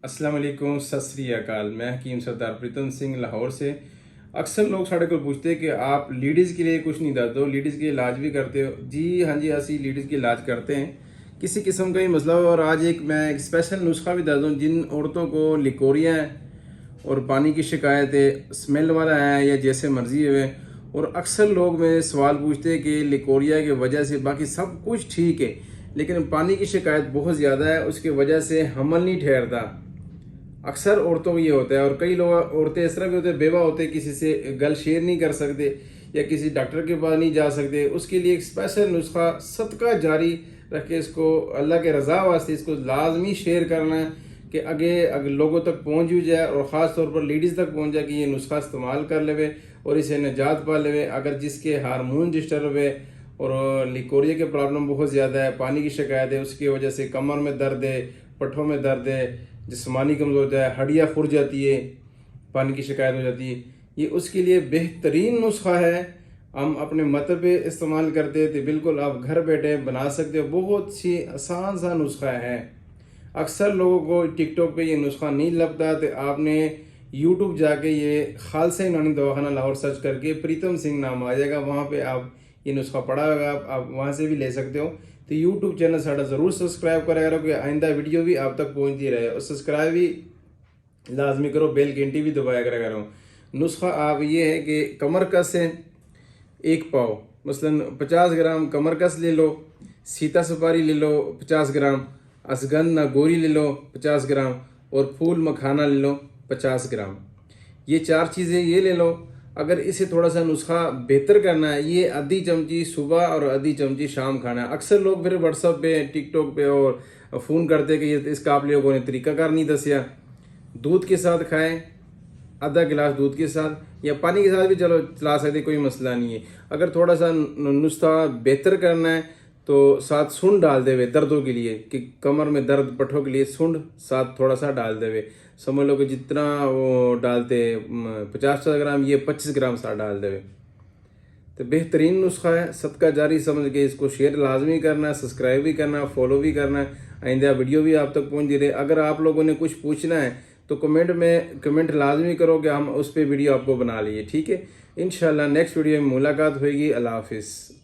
अस्सलाम वालेकुम, सत श्री अकाल। मैं हकीम सरदार प्रीतम सिंह लाहौर से। अक्सर लोग साढ़े को पूछते हैं कि आप लेडीज़ के लिए कुछ नहीं दस दो, लेडीज़ के इलाज भी करते हो। जी हाँ जी, असी लेडीज़ के इलाज करते हैं, किसी किस्म का ही मसला हो। और आज मैं एक स्पेशल नुस्खा भी दस दूँ जिन औरतों को लिकोरिया है और पानी की शिकायत है, स्मेल वाला है या जैसे मर्जी है। और अक्सर लोग मेरे सवाल पूछते हैं कि लिकोरिया की वजह से बाकी सब कुछ ठीक है, लेकिन पानी की शिकायत बहुत ज़्यादा है, उसकी वजह से हमल नहीं ठहरता। अक्सर औरतों को ये होता है। और कई लोग औरतें इस तरह भी होते हैं, बेवा होते हैं, किसी से गल शेयर नहीं कर सकते या किसी डॉक्टर के पास नहीं जा सकते। उसके लिए एक स्पेशल नुस्खा सदका जारी रख के इसको अल्लाह के रज़ा वास्ते इसको लाजमी शेयर करना है कि अगे लोगों तक पहुँच भी जाए और ख़ास तौर पर लेडीज़ तक पहुँच जाए कि ये नुस्खा इस्तेमाल कर लेवे और इसे निजात पा लेवे। अगर जिसके हार्मोन डिस्टर्ब है और लिकोरिया के प्रॉब्लम बहुत ज़्यादा है, पानी की शिकायत है, उसकी वजह से कमर में दर्द है, पट्ठों में दर्द है, जिस्मानी कमज़ोर होता है, हड्डियाँ फुट जाती है, पानी की शिकायत हो जाती है, ये उसके लिए बेहतरीन नुस्खा है। हम अपने मतलब पे इस्तेमाल करते थे, बिल्कुल आप घर बैठे बना सकते हो। बहुत सी आसान सा नुस्खा है। अक्सर लोगों को टिकटॉक पे ये नुस्खा नहीं लगता, तो आपने यूट्यूब जाके ये खालसा यूनानी दवाखाना लाहौर सर्च करके प्रीतम सिंह नाम आ जाएगा, वहाँ पे आप ये नुस्खा पड़ा होगा, आप वहाँ से भी ले सकते हो। तो यूट्यूब चैनल साढ़ा ज़रूर सब्सक्राइब करा करो कि आइंदा वीडियो भी आप तक पहुँचती रहे, और सब्सक्राइब भी लाजमी करो, बेल घंटी भी दबाया करा करो। नुस्खा आप ये है कि कमर कस है, एक पाव मसलन 50 ग्राम कमर कस ले लो, सीता सुपारी ले लो 50 ग्राम, असगंध नागौरी ले लो 50 ग्राम, और फूल मखाना ले लो 50 ग्राम। ये चार चीज़ें ये ले लो। अगर इसे थोड़ा सा नुस्खा बेहतर करना है, ये आधी चमची सुबह और आधी चमची शाम खाना है। अक्सर लोग फिर व्हाट्सएप पे, टिकटॉक पे और फ़ोन करते कि ये इसका आप लोगों ने तरीकाकार नहीं दसिया। दूध के साथ खाएं, आधा गिलास दूध के साथ, या पानी के साथ भी चलो चला सकते, कोई मसला नहीं है। अगर थोड़ा सा नुस्खा बेहतर करना है तो साथ सूंड डाल देवे दर्दों के लिए, कि कमर में दर्द पट्ठों के लिए सूंड साथ थोड़ा सा डाल देवे। समझ लो कि जितना वो डालते 50 ग्राम, ये 25 ग्राम साथ डाल देवे। तो बेहतरीन नुस्खा है, सदका जारी समझ के इसको शेयर लाजमी करना है, सब्सक्राइब भी करना है, फॉलो भी करना है। आइंदा वीडियो भी आप तक पहुँच रहे। अगर आप लोगों ने कुछ पूछना है तो कमेंट लाजमी करो कि हम उस पर वीडियो आपको बना लिए, ठीक है। इंशाल्लाह नेक्स्ट वीडियो में मुलाकात होगी। अल्लाह हाफिज़।